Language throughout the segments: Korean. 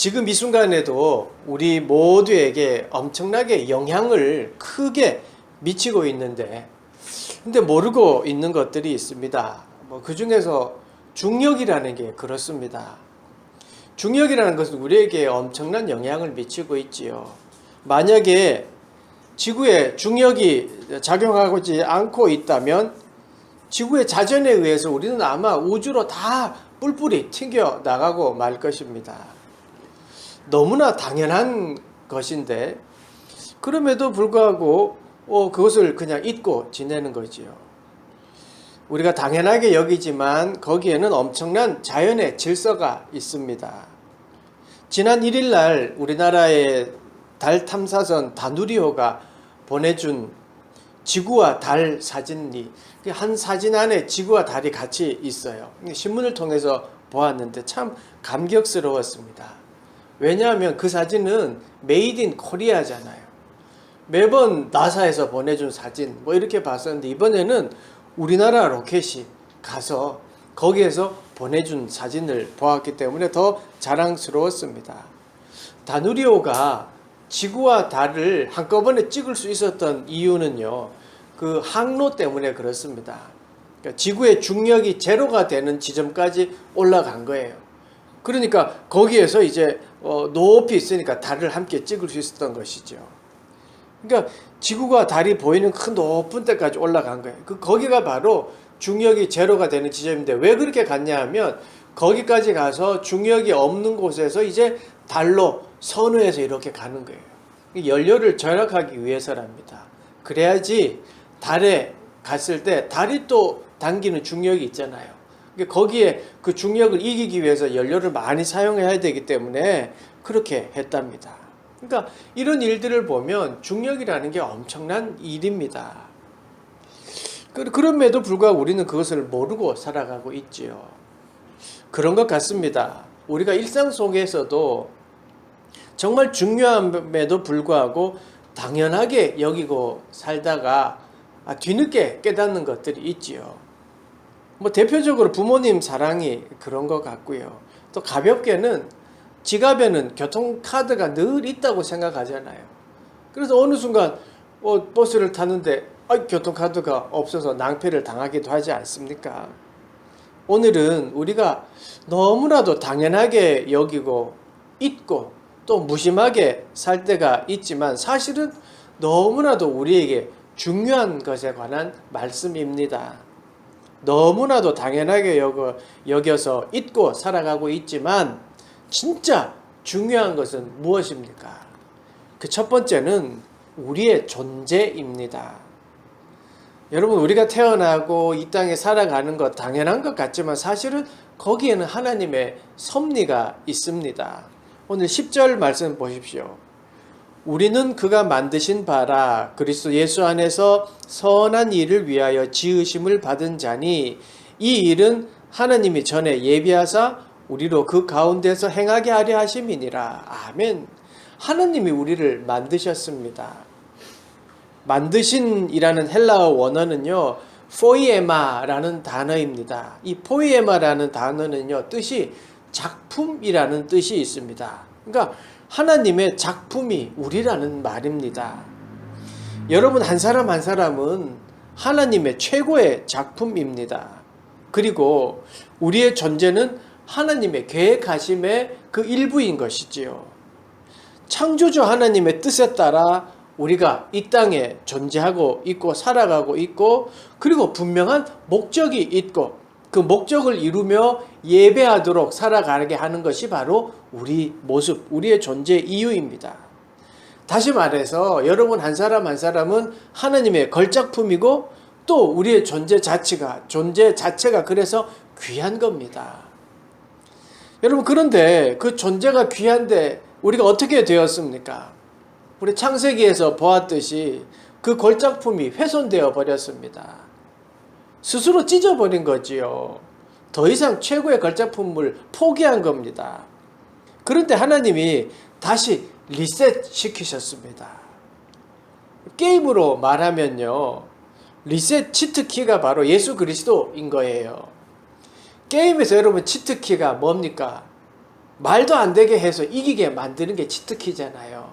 지금 이 순간에도 우리 모두에게 엄청나게 영향을 크게 미치고 있는데, 근데 모르고 있는 것들이 있습니다. 그 중에서 중력이라는 게 그렇습니다. 중력이라는 것은 우리에게 엄청난 영향을 미치고 있지요. 만약에 지구에 중력이 작용하지 않고 있다면 지구의 자전에 의해서 우리는 아마 우주로 다 뿔뿔이 튕겨 나가고 말 것입니다. 너무나 당연한 것인데 그럼에도 불구하고 그것을 그냥 잊고 지내는 거지요. 우리가 당연하게 여기지만 거기에는 엄청난 자연의 질서가 있습니다. 지난 1일 날 우리나라의 달 탐사선 다누리호가 보내준 지구와 달 사진이, 한 사진 안에 지구와 달이 같이 있어요. 신문을 통해서 보았는데 참 감격스러웠습니다. 왜냐하면 그 사진은 메이드 인 코리아잖아요. 매번 나사에서 보내준 사진 이렇게 봤었는데, 이번에는 우리나라 로켓이 가서 거기에서 보내준 사진을 보았기 때문에 더 자랑스러웠습니다. 다누리호가 지구와 달을 한꺼번에 찍을 수 있었던 이유는요, 그 항로 때문에 그렇습니다. 그러니까 지구의 중력이 제로가 되는 지점까지 올라간 거예요. 그러니까 거기에서 이제 높이 있으니까 달을 함께 찍을 수 있었던 것이죠. 그러니까 지구가 달이 보이는 큰 높은 데까지 올라간 거예요. 거기가 바로 중력이 제로가 되는 지점인데, 왜 그렇게 갔냐 하면 거기까지 가서 중력이 없는 곳에서 이제 달로 선회해서 이렇게 가는 거예요. 연료를 절약하기 위해서랍니다. 그래야지 달에 갔을 때 달이 또 당기는 중력이 있잖아요. 거기에 그 중력을 이기기 위해서 연료를 많이 사용해야 되기 때문에 그렇게 했답니다. 그러니까 이런 일들을 보면 중력이라는 게 엄청난 일입니다. 그럼에도 불구하고 우리는 그것을 모르고 살아가고 있지요. 그런 것 같습니다. 우리가 일상 속에서도 정말 중요함에도 불구하고 당연하게 여기고 살다가 뒤늦게 깨닫는 것들이 있지요. 대표적으로 부모님 사랑이 그런 것 같고요. 또 가볍게는 지갑에는 교통카드가 늘 있다고 생각하잖아요. 그래서 어느 순간 버스를 탔는데 교통카드가 없어서 낭패를 당하기도 하지 않습니까? 오늘은 우리가 너무나도 당연하게 여기고 잊고 또 무심하게 살 때가 있지만, 사실은 너무나도 우리에게 중요한 것에 관한 말씀입니다. 너무나도 당연하게 여겨서 잊고 살아가고 있지만, 진짜 중요한 것은 무엇입니까? 그 첫 번째는 우리의 존재입니다. 여러분, 우리가 태어나고 이 땅에 살아가는 것 당연한 것 같지만 사실은 거기에는 하나님의 섭리가 있습니다. 오늘 10절 말씀 보십시오. 우리는 그가 만드신 바라 그리스도 예수 안에서 선한 일을 위하여 지으심을 받은 자니, 이 일은 하나님이 전에 예비하사 우리로 그 가운데서 행하게 하려 하심이니라. 아멘. 하나님이 우리를 만드셨습니다. 만드신이라는 헬라어 원어는요, 포이에마라는 단어입니다. 이 포이에마라는 단어는요, 뜻이 작품이라는 뜻이 있습니다. 그러니까 하나님의 작품이 우리라는 말입니다. 여러분, 한 사람 한 사람은 하나님의 최고의 작품입니다. 그리고 우리의 존재는 하나님의 계획하심의 그 일부인 것이지요. 창조주 하나님의 뜻에 따라 우리가 이 땅에 존재하고 있고 살아가고 있고, 그리고 분명한 목적이 있고 그 목적을 이루며 예배하도록 살아가게 하는 것이 바로 우리 모습, 우리의 존재 이유입니다. 다시 말해서 여러분 한 사람 한 사람은 하나님의 걸작품이고, 또 우리의 존재 자체가 그래서 귀한 겁니다. 여러분, 그런데 그 존재가 귀한데 우리가 어떻게 되었습니까? 우리 창세기에서 보았듯이 그 걸작품이 훼손되어 버렸습니다. 스스로 찢어버린 거지요. 더 이상 최고의 걸작품을 포기한 겁니다. 그런데 하나님이 다시 리셋 시키셨습니다. 게임으로 말하면요, 리셋 치트키가 바로 예수 그리스도인 거예요. 게임에서 여러분 치트키가 뭡니까? 말도 안 되게 해서 이기게 만드는 게 치트키잖아요.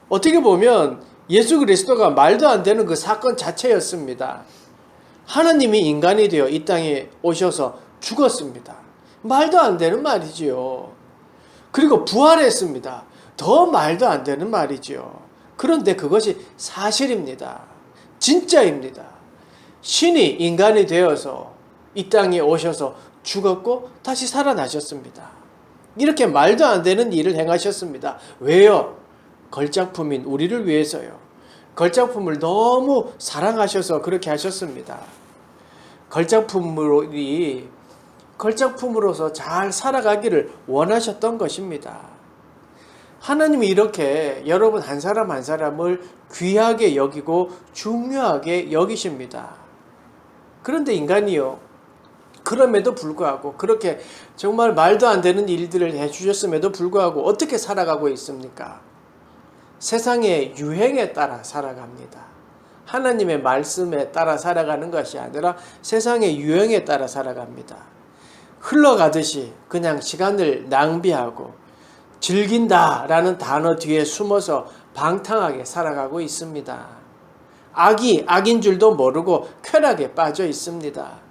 어떻게 보면 예수 그리스도가 말도 안 되는 그 사건 자체였습니다. 하나님이 인간이 되어 이 땅에 오셔서 죽었습니다. 말도 안 되는 말이지요. 그리고 부활했습니다. 더 말도 안 되는 말이지요. 그런데 그것이 사실입니다. 진짜입니다. 신이 인간이 되어서 이 땅에 오셔서 죽었고 다시 살아나셨습니다. 이렇게 말도 안 되는 일을 행하셨습니다. 왜요? 걸작품인 우리를 위해서요. 걸작품을 너무 사랑하셔서 그렇게 하셨습니다. 걸작품으로서 잘 살아가기를 원하셨던 것입니다. 하나님이 이렇게 여러분 한 사람 한 사람을 귀하게 여기고 중요하게 여기십니다. 그런데 인간이요, 그럼에도 불구하고 그렇게 정말 말도 안 되는 일들을 해주셨음에도 불구하고 어떻게 살아가고 있습니까? 세상의 유행에 따라 살아갑니다. 하나님의 말씀에 따라 살아가는 것이 아니라 세상의 유행에 따라 살아갑니다. 흘러가듯이 그냥 시간을 낭비하고 즐긴다라는 단어 뒤에 숨어서 방탕하게 살아가고 있습니다. 악인 줄도 모르고 쾌락에 빠져 있습니다.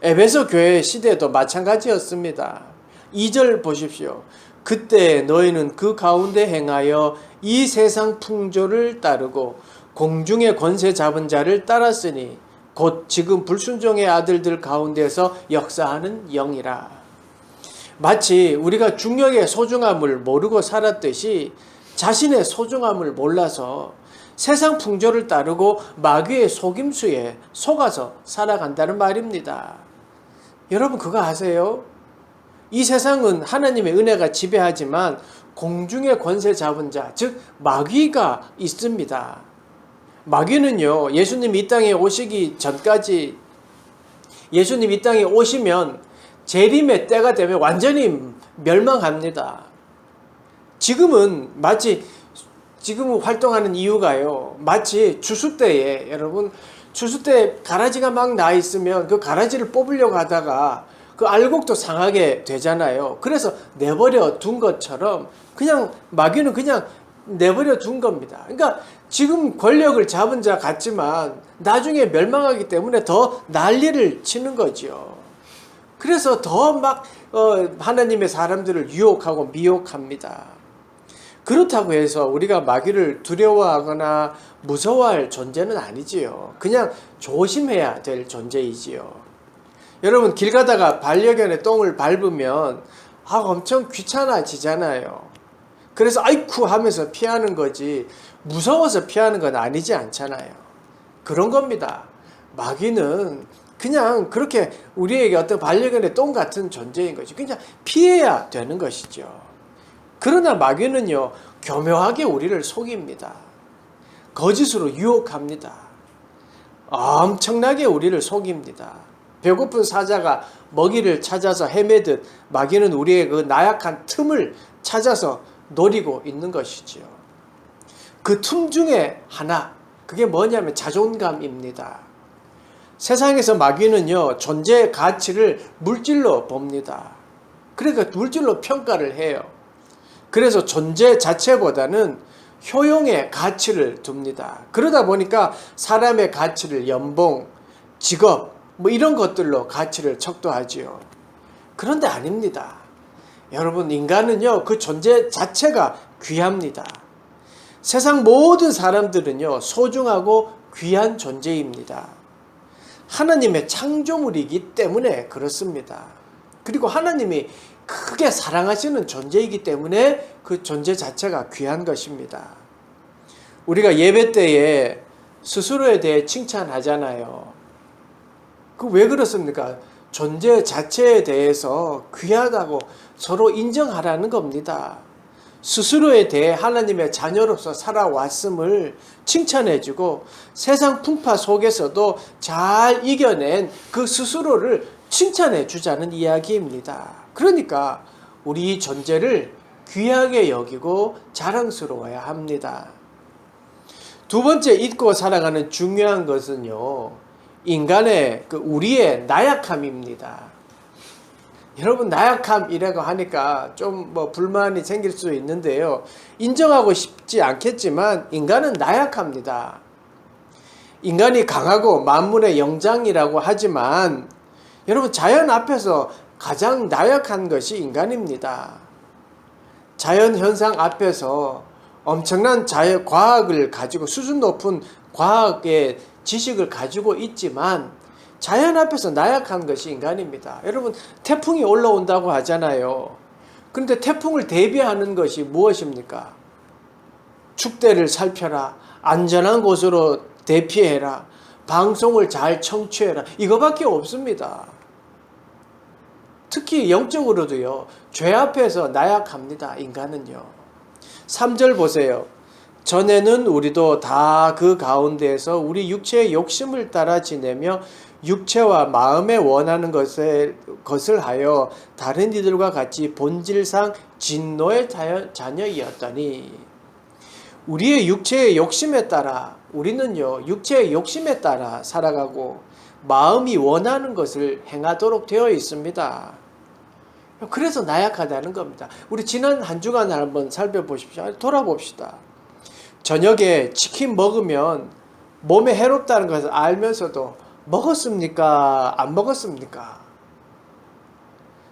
에베소 교회 시대도 마찬가지였습니다. 2절 보십시오. 그때 너희는 그 가운데 행하여 이 세상 풍조를 따르고 공중의 권세 잡은 자를 따랐으니 곧 지금 불순종의 아들들 가운데서 역사하는 영이라. 마치 우리가 중력의 소중함을 모르고 살았듯이 자신의 소중함을 몰라서 세상 풍조를 따르고 마귀의 속임수에 속아서 살아간다는 말입니다. 여러분 그거 아세요? 이 세상은 하나님의 은혜가 지배하지만 공중의 권세 잡은 자, 즉 마귀가 있습니다. 마귀는요, 예수님이 이 땅에 오시기 전까지, 예수님이 이 땅에 오시면 재림의 때가 되면 완전히 멸망합니다. 지금은 활동하는 이유가요, 마치 추수 때에, 여러분 추수 때 가라지가 막 나 있으면 그 가라지를 뽑으려고 하다가 그 알곡도 상하게 되잖아요. 그래서 내버려 둔 것처럼 그냥 마귀는 그냥 내버려 둔 겁니다. 그러니까 지금 권력을 잡은 자 같지만 나중에 멸망하기 때문에 더 난리를 치는 거죠. 그래서 더 막 하나님의 사람들을 유혹하고 미혹합니다. 그렇다고 해서 우리가 마귀를 두려워하거나 무서워할 존재는 아니지요. 그냥 조심해야 될 존재이지요. 여러분 길 가다가 반려견의 똥을 밟으면 엄청 귀찮아지잖아요. 그래서 아이쿠 하면서 피하는 거지 무서워서 피하는 건 아니지 않잖아요. 그런 겁니다. 마귀는 그냥 그렇게 우리에게 어떤 반려견의 똥 같은 존재인 거지. 그냥 피해야 되는 것이죠. 그러나 마귀는요, 교묘하게 우리를 속입니다. 거짓으로 유혹합니다. 엄청나게 우리를 속입니다. 배고픈 사자가 먹이를 찾아서 헤매듯 마귀는 우리의 그 나약한 틈을 찾아서 노리고 있는 것이지요. 그 틈 중에 하나, 그게 뭐냐면 자존감입니다. 세상에서 마귀는요, 존재의 가치를 물질로 봅니다. 그러니까 물질로 평가를 해요. 그래서 존재 자체보다는 효용의 가치를 둡니다. 그러다 보니까 사람의 가치를 연봉, 직업, 이런 것들로 가치를 척도하지요. 그런데 아닙니다. 여러분 인간은요, 그 존재 자체가 귀합니다. 세상 모든 사람들은요, 소중하고 귀한 존재입니다. 하나님의 창조물이기 때문에 그렇습니다. 그리고 하나님이 크게 사랑하시는 존재이기 때문에 그 존재 자체가 귀한 것입니다. 우리가 예배 때에 스스로에 대해 칭찬하잖아요. 그 왜 그렇습니까? 존재 자체에 대해서 귀하다고 서로 인정하라는 겁니다. 스스로에 대해 하나님의 자녀로서 살아왔음을 칭찬해주고 세상 풍파 속에서도 잘 이겨낸 그 스스로를 칭찬해 주자는 이야기입니다. 그러니까 우리 존재를 귀하게 여기고 자랑스러워야 합니다. 두 번째 잊고 살아가는 중요한 것은요, 인간의 우리의 나약함입니다. 여러분 나약함이라고 하니까 좀 뭐 불만이 생길 수 있는데요. 인정하고 싶지 않겠지만 인간은 나약합니다. 인간이 강하고 만물의 영장이라고 하지만 여러분 자연 앞에서 가장 나약한 것이 인간입니다. 자연 현상 앞에서 엄청난 자연 과학을 가지고 수준 높은 과학의 지식을 가지고 있지만 자연 앞에서 나약한 것이 인간입니다. 여러분 태풍이 올라온다고 하잖아요. 그런데 태풍을 대비하는 것이 무엇입니까? 축대를 살펴라. 안전한 곳으로 대피해라. 방송을 잘 청취해라. 이거밖에 없습니다. 특히 영적으로도요. 죄 앞에서 나약합니다. 인간은요. 3절 보세요. 전에는 우리도 다 그 가운데에서 우리 육체의 욕심을 따라 지내며 육체와 마음에 원하는 것을 하여 다른 이들과 같이 본질상 진노의 자녀이었더니 우리의 육체의 욕심에 따라 우리는요 육체의 욕심에 따라 살아가고 마음이 원하는 것을 행하도록 되어 있습니다. 그래서 나약하다는 겁니다. 우리 지난 한 주간을 한번 살펴보십시오. 돌아봅시다. 저녁에 치킨 먹으면 몸에 해롭다는 것을 알면서도 먹었습니까? 안 먹었습니까?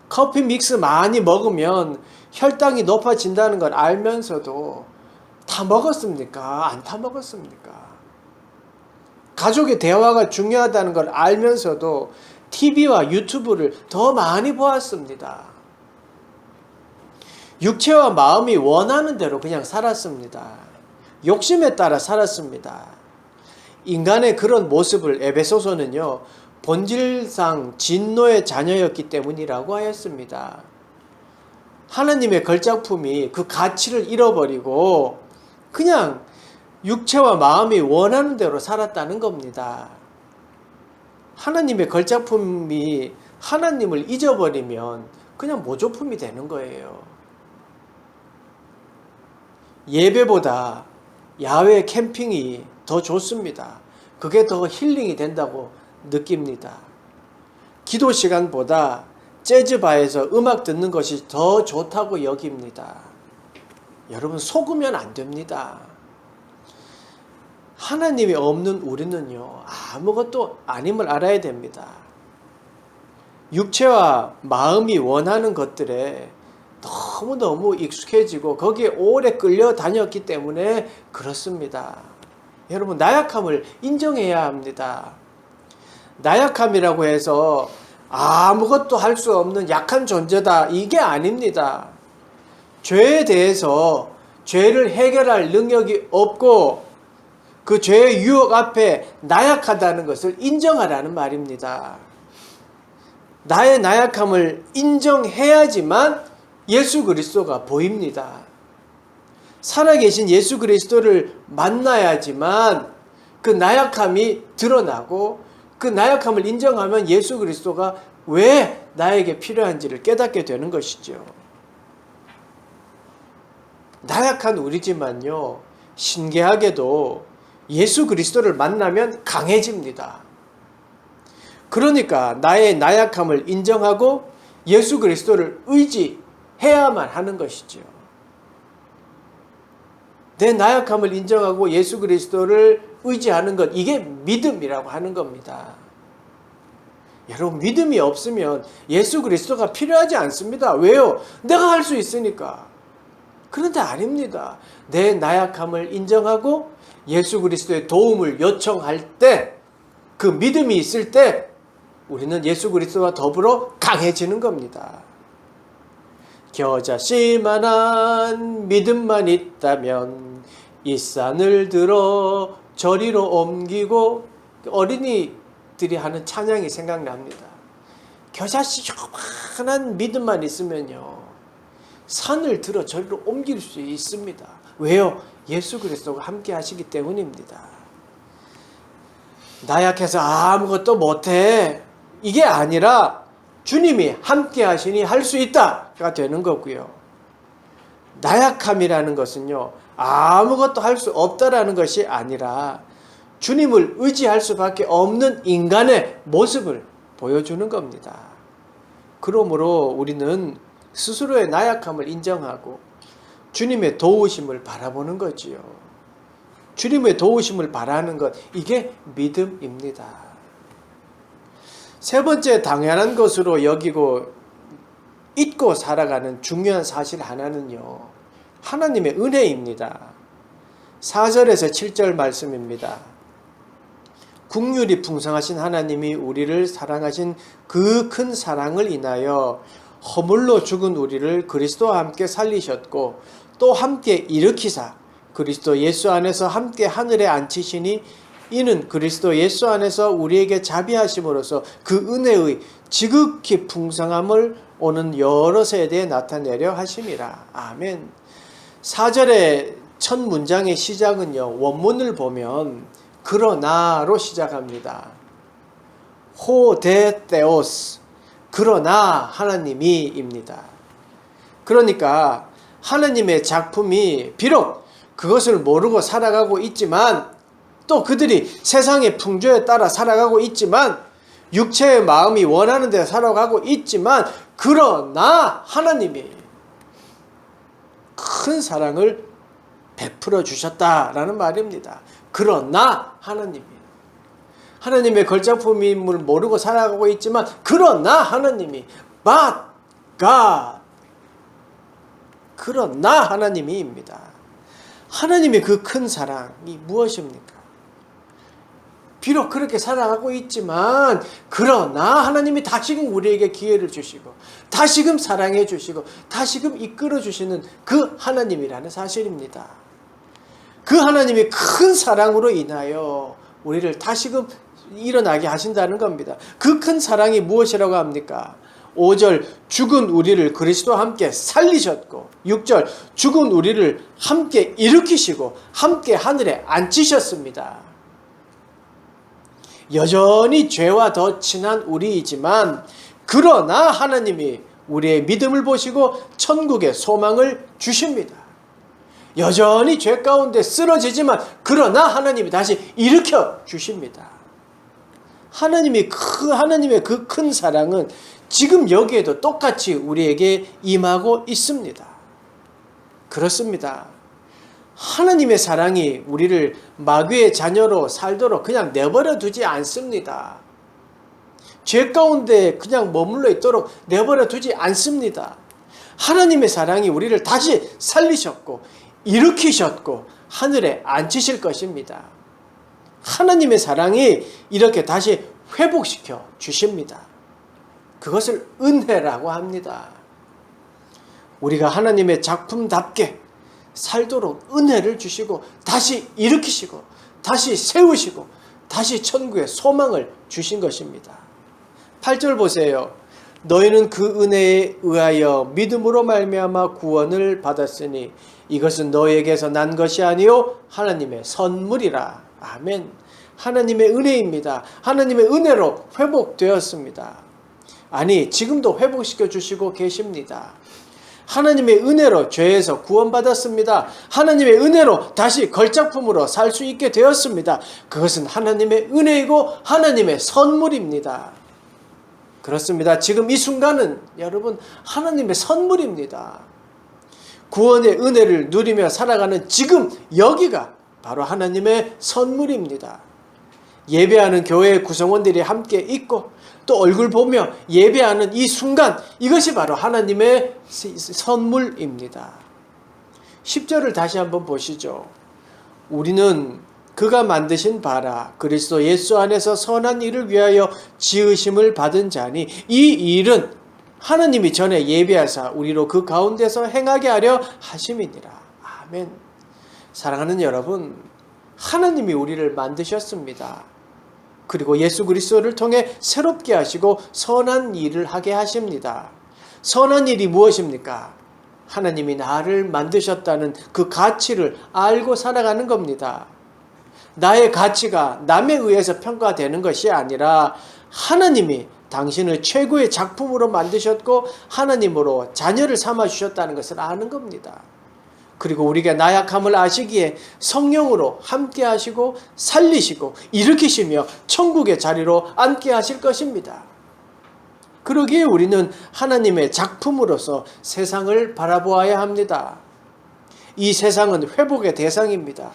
커피 믹스 많이 먹으면 혈당이 높아진다는 걸 알면서도 다 먹었습니까? 안 다 먹었습니까? 가족의 대화가 중요하다는 걸 알면서도 TV와 유튜브를 더 많이 보았습니다. 육체와 마음이 원하는 대로 그냥 살았습니다. 욕심에 따라 살았습니다. 인간의 그런 모습을 에베소서는요, 본질상 진노의 자녀였기 때문이라고 하였습니다. 하나님의 걸작품이 그 가치를 잃어버리고 그냥 육체와 마음이 원하는 대로 살았다는 겁니다. 하나님의 걸작품이 하나님을 잊어버리면 그냥 모조품이 되는 거예요. 예배보다 야외 캠핑이 더 좋습니다. 그게 더 힐링이 된다고 느낍니다. 기도 시간보다 재즈바에서 음악 듣는 것이 더 좋다고 여깁니다. 여러분 속으면 안 됩니다. 하나님이 없는 우리는요 아무것도 아님을 알아야 됩니다. 육체와 마음이 원하는 것들에 너무너무 익숙해지고 거기에 오래 끌려다녔기 때문에 그렇습니다. 여러분 나약함을 인정해야 합니다. 나약함이라고 해서 아무것도 할 수 없는 약한 존재다 이게 아닙니다. 죄에 대해서 죄를 해결할 능력이 없고 그 죄의 유혹 앞에 나약하다는 것을 인정하라는 말입니다. 나의 나약함을 인정해야지만 예수 그리스도가 보입니다. 살아계신 예수 그리스도를 만나야지만 그 나약함이 드러나고 그 나약함을 인정하면 예수 그리스도가 왜 나에게 필요한지를 깨닫게 되는 것이죠. 나약한 우리지만요, 신기하게도 예수 그리스도를 만나면 강해집니다. 그러니까 나의 나약함을 인정하고 예수 그리스도를 의지해야만 하는 것이죠. 내 나약함을 인정하고 예수 그리스도를 의지하는 것, 이게 믿음이라고 하는 겁니다. 여러분 믿음이 없으면 예수 그리스도가 필요하지 않습니다. 왜요? 내가 할 수 있으니까. 그런데 아닙니다. 내 나약함을 인정하고 예수 그리스도의 도움을 요청할 때, 그 믿음이 있을 때 우리는 예수 그리스도와 더불어 강해지는 겁니다. 겨자씨만한 믿음만 있다면 이 산을 들어 저리로 옮기고, 어린이들이 하는 찬양이 생각납니다. 겨자씨 요만한 믿음만 있으면요 산을 들어 저리로 옮길 수 있습니다. 왜요? 예수 그리스도가 함께 하시기 때문입니다. 나약해서 아무것도 못해 이게 아니라 주님이 함께 하시니 할 수 있다가 되는 거고요. 나약함이라는 것은요 아무것도 할 수 없다라는 것이 아니라 주님을 의지할 수밖에 없는 인간의 모습을 보여주는 겁니다. 그러므로 우리는 스스로의 나약함을 인정하고 주님의 도우심을 바라보는 거지요. 주님의 도우심을 바라는 것, 이게 믿음입니다. 세 번째, 당연한 것으로 여기고 잊고 살아가는 중요한 사실 하나는요, 하나님의 은혜입니다. 4절에서 7절 말씀입니다. 국률이 풍성하신 하나님이 우리를 사랑하신 그 큰 사랑을 인하여 허물로 죽은 우리를 그리스도와 함께 살리셨고 또 함께 일으키사 그리스도 예수 안에서 함께 하늘에 앉히시니 이는 그리스도 예수 안에서 우리에게 자비하심으로써 그 은혜의 지극히 풍성함을 오는 여러 세대에 나타내려 하심이라. 아멘. 4절의 첫 문장의 시작은요, 원문을 보면 그러나로 시작합니다. 호데테오스, 그러나 하나님이입니다. 그러니까 하나님의 작품이 비록 그것을 모르고 살아가고 있지만, 또 그들이 세상의 풍조에 따라 살아가고 있지만, 육체의 마음이 원하는 대로 살아가고 있지만, 그러나 하나님이 큰 사랑을 베풀어 주셨다라는 말입니다. 그러나 하나님의 걸작품임을 모르고 살아가고 있지만, 그러나 하나님이 but God, 그러나 하나님이입니다. 하나님의 그 큰 사랑이 무엇입니까? 비록 그렇게 살아가고 있지만 그러나 하나님이 다시금 우리에게 기회를 주시고 다시금 사랑해 주시고 다시금 이끌어 주시는 그 하나님이라는 사실입니다. 그 하나님의 큰 사랑으로 인하여 우리를 다시금 일어나게 하신다는 겁니다. 그 큰 사랑이 무엇이라고 합니까? 5절, 죽은 우리를 그리스도와 함께 살리셨고, 6절, 죽은 우리를 함께 일으키시고 함께 하늘에 앉히셨습니다. 여전히 죄와 더 친한 우리이지만 그러나 하나님이 우리의 믿음을 보시고 천국의 소망을 주십니다. 여전히 죄 가운데 쓰러지지만 그러나 하나님이 다시 일으켜 주십니다. 하나님의 그 큰 사랑은 지금 여기에도 똑같이 우리에게 임하고 있습니다. 그렇습니다. 하나님의 사랑이 우리를 마귀의 자녀로 살도록 그냥 내버려 두지 않습니다. 죄 가운데 그냥 머물러 있도록 내버려 두지 않습니다. 하나님의 사랑이 우리를 다시 살리셨고 일으키셨고 하늘에 앉히실 것입니다. 하나님의 사랑이 이렇게 다시 회복시켜 주십니다. 그것을 은혜라고 합니다. 우리가 하나님의 작품답게 살도록 은혜를 주시고 다시 일으키시고 다시 세우시고 다시 천국의 소망을 주신 것입니다. 8절 보세요. 너희는 그 은혜에 의하여 믿음으로 말미암아 구원을 받았으니 이것은 너희에게서 난 것이 아니요 하나님의 선물이라. 아멘. 하나님의 은혜입니다. 하나님의 은혜로 회복되었습니다. 아니, 지금도 회복시켜 주시고 계십니다. 하나님의 은혜로 죄에서 구원받았습니다. 하나님의 은혜로 다시 걸작품으로 살 수 있게 되었습니다. 그것은 하나님의 은혜이고 하나님의 선물입니다. 그렇습니다. 지금 이 순간은 여러분 하나님의 선물입니다. 구원의 은혜를 누리며 살아가는 지금 여기가 바로 하나님의 선물입니다. 예배하는 교회의 구성원들이 함께 있고 또 얼굴 보며 예배하는 이 순간, 이것이 바로 하나님의 선물입니다. 10절을 다시 한번 보시죠. 우리는 그가 만드신 바라 그리스도 예수 안에서 선한 일을 위하여 지으심을 받은 자니 이 일은 하나님이 전에 예비하사 우리로 그 가운데서 행하게 하려 하심이니라. 아멘. 사랑하는 여러분, 하나님이 우리를 만드셨습니다. 그리고 예수 그리스도를 통해 새롭게 하시고 선한 일을 하게 하십니다. 선한 일이 무엇입니까? 하나님이 나를 만드셨다는 그 가치를 알고 살아가는 겁니다. 나의 가치가 남에 의해서 평가되는 것이 아니라 하나님이 당신을 최고의 작품으로 만드셨고 하나님으로 자녀를 삼아주셨다는 것을 아는 겁니다. 그리고 우리가 나약함을 아시기에 성령으로 함께 하시고 살리시고 일으키시며 천국의 자리로 앉게 하실 것입니다. 그러기에 우리는 하나님의 작품으로서 세상을 바라보아야 합니다. 이 세상은 회복의 대상입니다.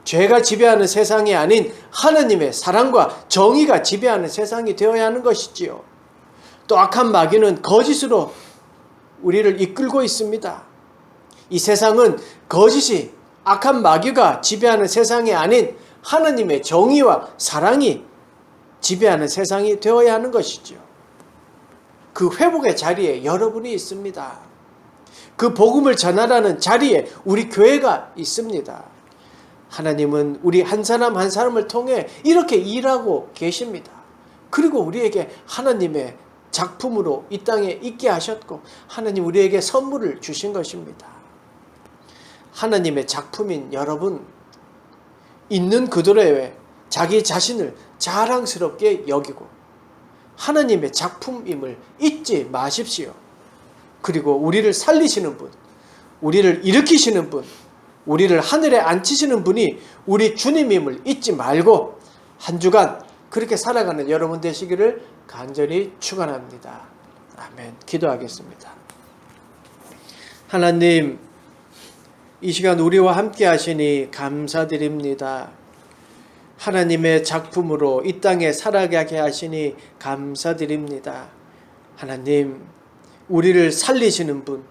죄가 지배하는 세상이 아닌 하나님의 사랑과 정의가 지배하는 세상이 되어야 하는 것이지요. 또 악한 마귀는 거짓으로 우리를 이끌고 있습니다. 이 세상은 거짓이 악한 마귀가 지배하는 세상이 아닌 하나님의 정의와 사랑이 지배하는 세상이 되어야 하는 것이죠. 그 회복의 자리에 여러분이 있습니다. 그 복음을 전하라는 자리에 우리 교회가 있습니다. 하나님은 우리 한 사람 한 사람을 통해 이렇게 일하고 계십니다. 그리고 우리에게 하나님의 작품으로 이 땅에 있게 하셨고 하나님 우리에게 선물을 주신 것입니다. 하나님의 작품인 여러분, 있는 그대로의 자기 자신을 자랑스럽게 여기고 하나님의 작품임을 잊지 마십시오. 그리고 우리를 살리시는 분, 우리를 일으키시는 분, 우리를 하늘에 앉히시는 분이 우리 주님임을 잊지 말고 한 주간 그렇게 살아가는 여러분 되시기를 간절히 축원합니다. 아멘. 기도하겠습니다. 하나님, 이 시간 우리와 함께 하시니 감사드립니다. 하나님의 작품으로 이 땅에 살아가게 하시니 감사드립니다. 하나님, 우리를 살리시는 분,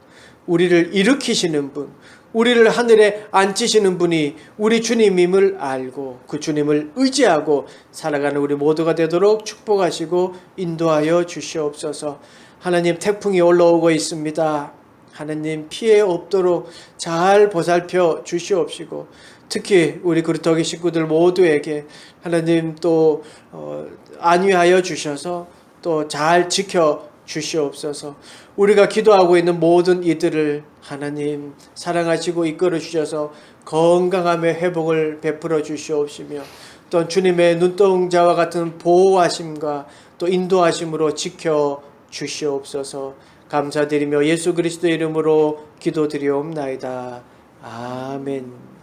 우리를 일으키시는 분, 우리를 하늘에 앉히시는 분이 우리 주님임을 알고 그 주님을 의지하고 살아가는 우리 모두가 되도록 축복하시고 인도하여 주시옵소서. 하나님, 태풍이 올라오고 있습니다. 하나님, 피해 없도록 잘 보살펴 주시옵시고 특히 우리 그루터기 식구들 모두에게 하나님 또 안위하여 주셔서 또 잘 지켜 주시옵소서. 우리가 기도하고 있는 모든 이들을 하나님 사랑하시고 이끌어 주셔서 건강함의 회복을 베풀어 주시옵시며 또 주님의 눈동자와 같은 보호하심과 또 인도하심으로 지켜 주시옵소서. 감사드리며 예수 그리스도의 이름으로 기도드리옵나이다. 아멘.